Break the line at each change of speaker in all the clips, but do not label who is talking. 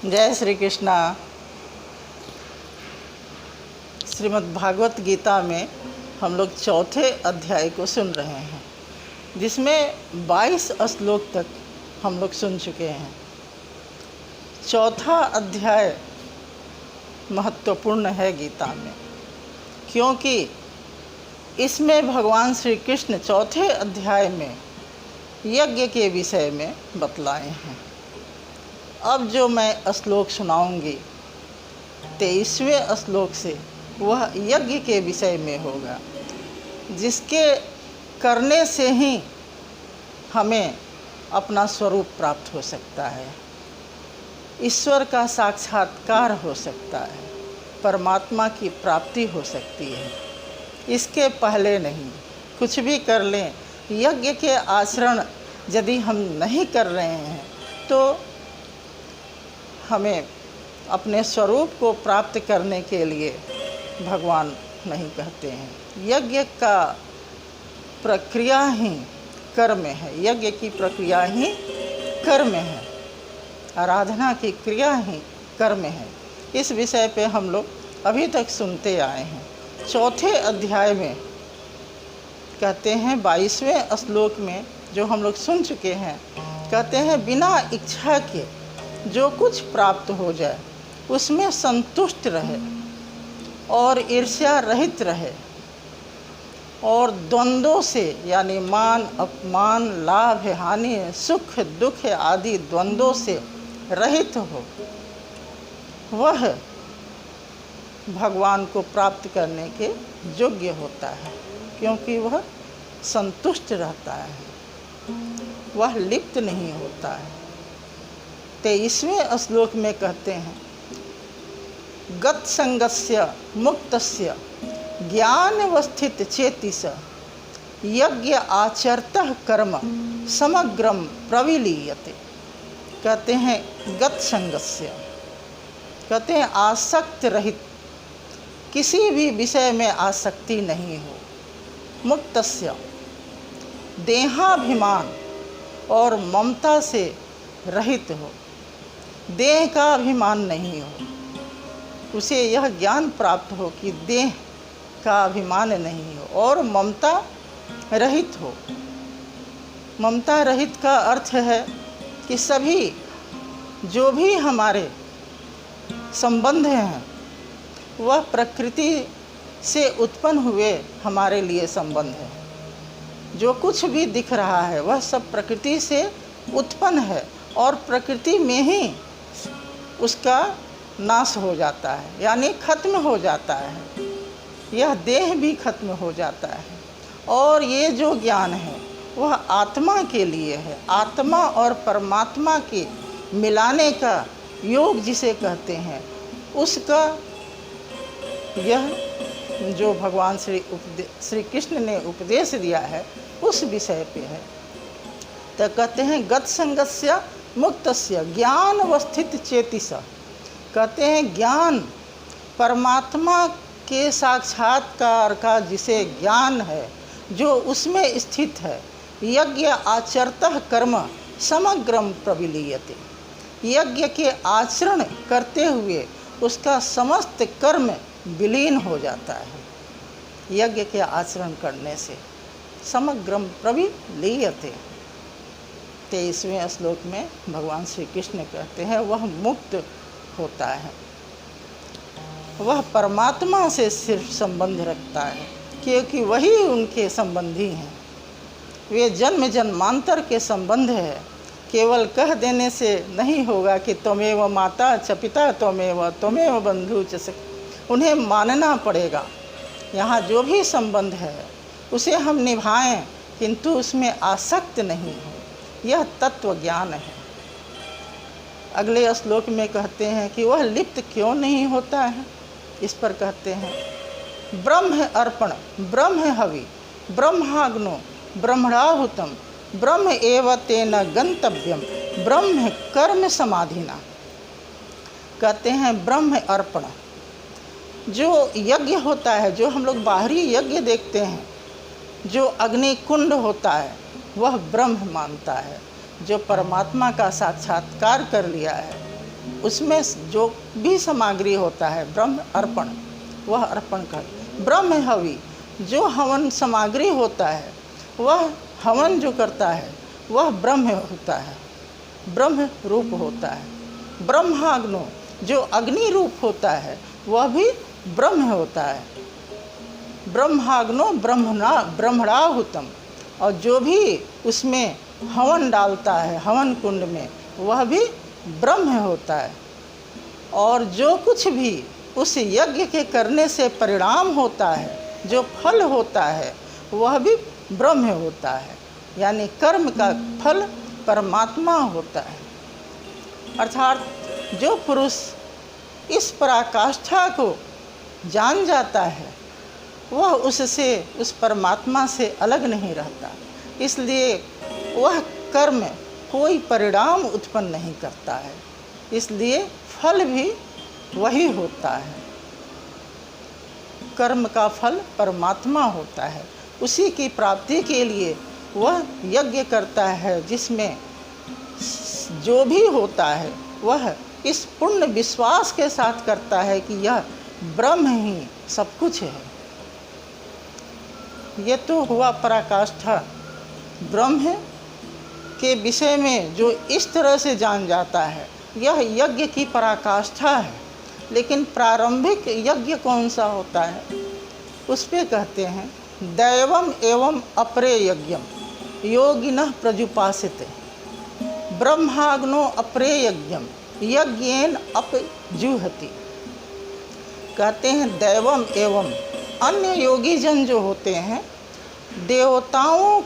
जय श्री कृष्णा। श्रीमद् भागवत गीता में हम लोग चौथे अध्याय को सुन रहे हैं, जिसमें 22 श्लोक तक हम लोग सुन चुके हैं। चौथा अध्याय महत्वपूर्ण है गीता में, क्योंकि इसमें भगवान श्री कृष्ण चौथे अध्याय में यज्ञ के विषय में बतलाए हैं। अब जो मैं श्लोक सुनाऊंगी 23वें श्लोक से, वह यज्ञ के विषय में होगा, जिसके करने से ही हमें अपना स्वरूप प्राप्त हो सकता है, ईश्वर का साक्षात्कार हो सकता है, परमात्मा की प्राप्ति हो सकती है। इसके पहले नहीं। कुछ भी कर लें, यज्ञ के आचरण यदि हम नहीं कर रहे हैं तो हमें अपने स्वरूप को प्राप्त करने के लिए भगवान नहीं कहते हैं। यज्ञ का प्रक्रिया ही कर्म है, यज्ञ की प्रक्रिया ही कर्म है, आराधना की क्रिया ही कर्म है। इस विषय पे हम लोग अभी तक सुनते आए हैं। चौथे अध्याय में कहते हैं 22वें श्लोक में जो हम लोग सुन चुके हैं, कहते हैं बिना इच्छा के जो कुछ प्राप्त हो जाए उसमें संतुष्ट रहे और ईर्ष्या रहित रहे, और द्वंद्वों से यानी मान अपमान, लाभ हानि, सुख दुख आदि द्वंद्वों से रहित हो, वह भगवान को प्राप्त करने के योग्य होता है, क्योंकि वह संतुष्ट रहता है, वह लिप्त नहीं होता है। 23वें श्लोक में कहते हैं गत संगस्य मुक्तस्य ज्ञानवस्थित चेतिस यज्ञ आचरतः कर्म समग्रम प्रविलीयते। कहते हैं गत संगस्य, कहते हैं आसक्त रहित, किसी भी विषय में आसक्ति नहीं हो। मुक्तस्य, देहाभिमान और ममता से रहित हो, देह का अभिमान नहीं हो, उसे यह ज्ञान प्राप्त हो कि देह का अभिमान नहीं हो, और ममता रहित हो। ममता रहित का अर्थ है कि सभी जो भी हमारे संबंध हैं वह प्रकृति से उत्पन्न हुए हमारे लिए संबंध है। जो कुछ भी दिख रहा है वह सब प्रकृति से उत्पन्न है, और प्रकृति में ही उसका नाश हो जाता है, यानी खत्म हो जाता है। यह देह भी खत्म हो जाता है, और ये जो ज्ञान है वह आत्मा के लिए है। आत्मा और परमात्मा के मिलाने का योग जिसे कहते हैं, उसका यह जो भगवान श्री कृष्ण ने उपदेश दिया है उस विषय पे है। तो कहते हैं गत संगस्य मुक्तस्य ज्ञान अवस्थित चेतिस। कहते हैं ज्ञान, परमात्मा के साक्षात्कार का जिसे ज्ञान है, जो उसमें स्थित है, यज्ञ आचरतः कर्म समग्रम प्रविलीयते। यज्ञ के आचरण करते हुए उसका समस्त कर्म विलीन हो जाता है। यज्ञ के आचरण करने से समग्रम प्रविलीयते। 23वें श्लोक में भगवान श्री कृष्ण कहते हैं वह मुक्त होता है, वह परमात्मा से सिर्फ संबंध रखता है, क्योंकि वही उनके संबंधी हैं। वे जन्म जन्मांतर के संबंध है। केवल कह देने से नहीं होगा कि त्वमेव माता च पिता त्वमेव बंधु च सखा। उन्हें मानना पड़ेगा। यहाँ जो भी संबंध है उसे हम निभाएं, किंतु उसमें आसक्त नहीं हो। यह तत्व ज्ञान है। अगले श्लोक में कहते हैं कि वह लिप्त क्यों नहीं होता है। इस पर कहते हैं ब्रह्म अर्पण, ब्रह्म हवि, ब्रह्माग्नो, ब्रह्मणाहुतम, ब्रह्म एव तेन गंतव्यम, ब्रह्म कर्म समाधिना। कहते हैं ब्रह्म अर्पण, जो यज्ञ होता है, जो हम लोग बाहरी यज्ञ देखते हैं, जो अग्नि कुंड होता है वह ब्रह्म मानता है। जो परमात्मा का साक्षात्कार कर लिया है उसमें जो भी सामग्री होता है ब्रह्म अर्पण, वह अर्पण कर। ब्रह्म हवि, जो हवन सामग्री होता है, वह हवन जो करता है वह ब्रह्म होता है, ब्रह्म रूप होता है। ब्रह्माग्नो, जो अग्नि रूप होता है वह भी ब्रह्म होता है। ब्रह्माग्नो ब्रह्मणाहुतम, और जो भी उसमें हवन डालता है हवन कुंड में, वह भी ब्रह्म होता है। और जो कुछ भी उस यज्ञ के करने से परिणाम होता है, जो फल होता है, वह भी ब्रह्म होता है। यानी कर्म का फल परमात्मा होता है। अर्थात जो पुरुष इस पराकाष्ठा को जान जाता है, वह उससे, उस परमात्मा से अलग नहीं रहता। इसलिए वह कर्म कोई परिणाम उत्पन्न नहीं करता है, इसलिए फल भी वही होता है। कर्म का फल परमात्मा होता है। उसी की प्राप्ति के लिए वह यज्ञ करता है, जिसमें जो भी होता है वह इस पूर्ण विश्वास के साथ करता है कि यह ब्रह्म ही सब कुछ है। ये तो हुआ पराकाष्ठा। ब्रह्म के विषय में जो इस तरह से जान जाता है, यह यज्ञ की पराकाष्ठा है। लेकिन प्रारंभिक यज्ञ कौन सा होता है, उस पे कहते हैं दैवम एवं अपरे यज्ञम योगिनः प्रजुपासिते ब्रह्माग्नो अपरे यज्ञम यज्ञेन अपजुहति। कहते हैं दैवम एवं, अन्य योगी जन जो होते हैं देवताओं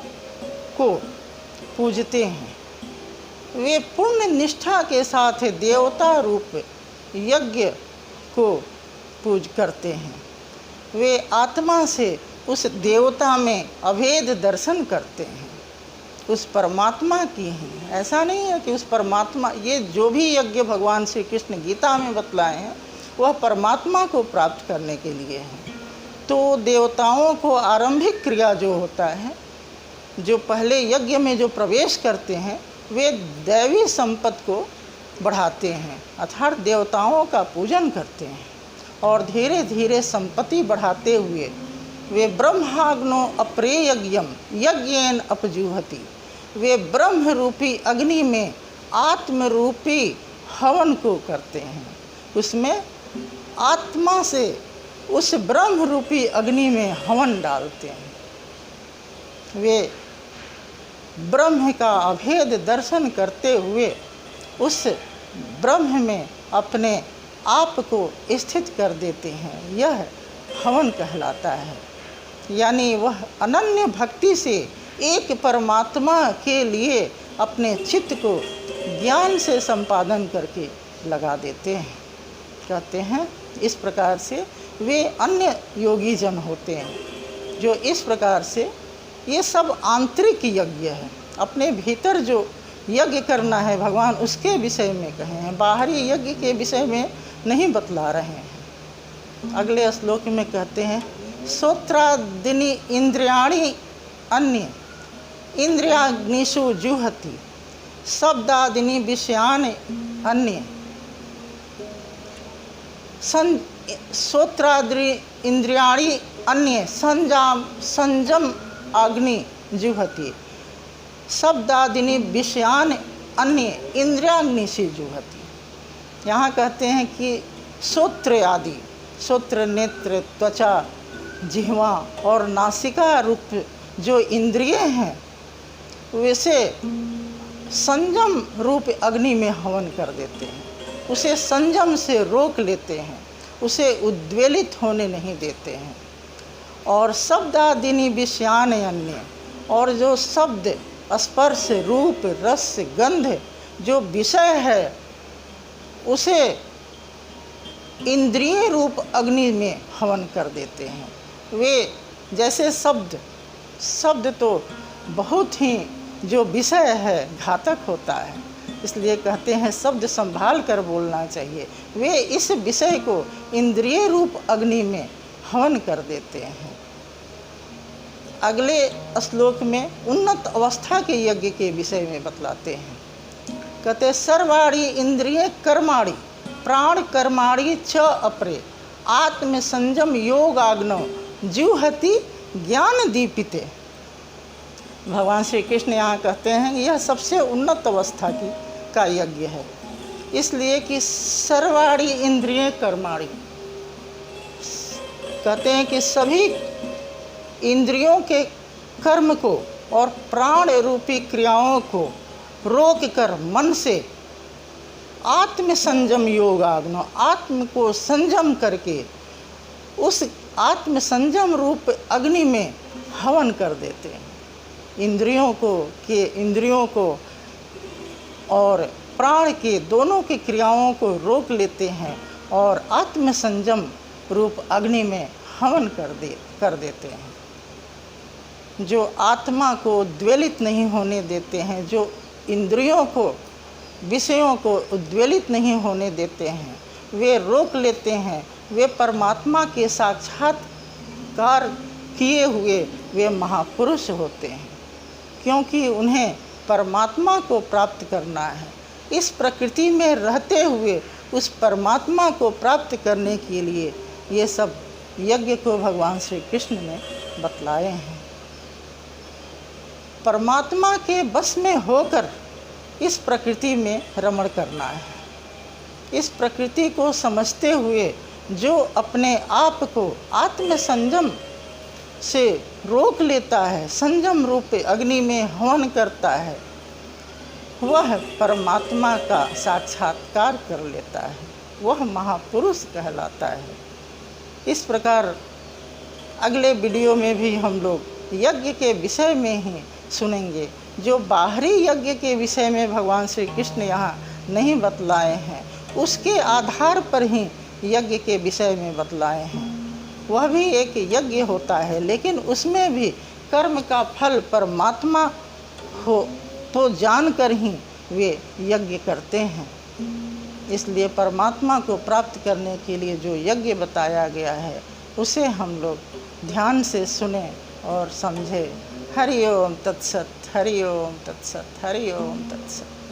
को पूजते हैं, वे पूर्ण निष्ठा के साथ देवता रूप यज्ञ को पूज करते हैं। वे आत्मा से उस देवता में अभेद दर्शन करते हैं, उस परमात्मा की हैं। ऐसा नहीं है कि उस परमात्मा, ये जो भी यज्ञ भगवान श्री कृष्ण गीता में बतलाए हैं वह परमात्मा को प्राप्त करने के लिए है। तो देवताओं को आरंभिक क्रिया जो होता है, जो पहले यज्ञ में जो प्रवेश करते हैं, वे दैवी संपत्ति को बढ़ाते हैं, अर्थात देवताओं का पूजन करते हैं। और धीरे धीरे संपत्ति बढ़ाते हुए वे ब्रह्माग्नो अपरे यज्ञम यज्ञेन अपजुहति, वे ब्रह्म रूपी अग्नि में आत्म रूपी हवन को करते हैं। उसमें आत्मा से उस ब्रह्म रूपी अग्नि में हवन डालते हैं। वे ब्रह्म का अभेद दर्शन करते हुए उस ब्रह्म में अपने आप को स्थित कर देते हैं। यह हवन कहलाता है। यानी वह अनन्य भक्ति से एक परमात्मा के लिए अपने चित्त को ज्ञान से संपादन करके लगा देते हैं। कहते हैं इस प्रकार से वे अन्य योगी जन होते हैं, जो इस प्रकार से, ये सब आंतरिक यज्ञ है। अपने भीतर जो यज्ञ करना है भगवान उसके विषय में कहे हैं, बाहरी यज्ञ के विषय में नहीं बतला रहे हैं। अगले श्लोक में कहते हैं श्रोत्रादीनि इंद्रियाणि अन्य इंद्रियाग्निषु जुहति शब्दादीनि विषयानि अन्य श्रोत्रादि इंद्रियाणि अन्य संजम अग्नि जुहति शब्दादीनि विषयानि अन्य इंद्रियाग्नि से जुहति। यहाँ कहते हैं कि श्रोत्र आदि, श्रोत्र, नेत्र, त्वचा, जिह्वा और नासिका रूप जो इंद्रिय हैं, वैसे संयम रूप अग्नि में हवन कर देते हैं। उसे संयम से रोक लेते हैं, उसे उद्वेलित होने नहीं देते हैं। और शब्दादीनि विषयान अन्य, और जो शब्द, स्पर्श, रूप, रस, गंध जो विषय है, उसे इंद्रिय रूप अग्नि में हवन कर देते हैं। वे जैसे शब्द तो बहुत ही जो विषय है घातक होता है, इसलिए कहते हैं शब्द संभाल कर बोलना चाहिए। वे इस विषय को इंद्रिय रूप अग्नि में हवन कर देते हैं। अगले श्लोक में उन्नत अवस्था के यज्ञ के विषय में बतलाते हैं। कहते सर्वाणी इंद्रिय कर्माणि प्राण कर्माणि च अपरे आत्म संयम योगाग्नो जुहति ज्ञान दीपिते। भगवान श्री कृष्ण यहाँ कहते हैं कि यह सबसे उन्नत अवस्था का यज्ञ है, इसलिए कि सर्वाणी इंद्रिय कर्माणि, कहते हैं कि सभी इंद्रियों के कर्म को और प्राण रूपी क्रियाओं को रोक कर मन से आत्म संयम योगाग्नो, आत्म को संयम करके उस आत्म संयम रूप अग्नि में हवन कर देते हैं। इंद्रियों को और प्राण के दोनों की क्रियाओं को रोक लेते हैं और आत्म संयम रूप अग्नि में हवन कर देते हैं। जो आत्मा को उद्वेलित नहीं होने देते हैं, जो इंद्रियों को विषयों को उद्वेलित नहीं होने देते हैं, वे रोक लेते हैं। वे परमात्मा के साक्षात्कार किए हुए वे महापुरुष होते हैं, क्योंकि उन्हें परमात्मा को प्राप्त करना है। इस प्रकृति में रहते हुए उस परमात्मा को प्राप्त करने के लिए ये सब यज्ञ को भगवान श्री कृष्ण ने बतलाए हैं। परमात्मा के बस में होकर इस प्रकृति में रमण करना है। इस प्रकृति को समझते हुए जो अपने आप को आत्म संयम से रोक लेता है, संयम रूप अग्नि में हवन करता है, वह परमात्मा का साक्षात्कार कर लेता है, वह महापुरुष कहलाता है। इस प्रकार अगले वीडियो में भी हम लोग यज्ञ के विषय में ही सुनेंगे। जो बाहरी यज्ञ के विषय में भगवान श्री कृष्ण यहाँ नहीं बतलाए हैं, उसके आधार पर ही यज्ञ के विषय में बतलाए हैं। वह भी एक यज्ञ होता है, लेकिन उसमें भी कर्म का फल परमात्मा हो तो जानकर ही वे यज्ञ करते हैं। इसलिए परमात्मा को प्राप्त करने के लिए जो यज्ञ बताया गया है, उसे हम लोग ध्यान से सुने और समझे। हरि ओम तत्सत, हरि ओम तत्सत, हरि ओम तत्सत।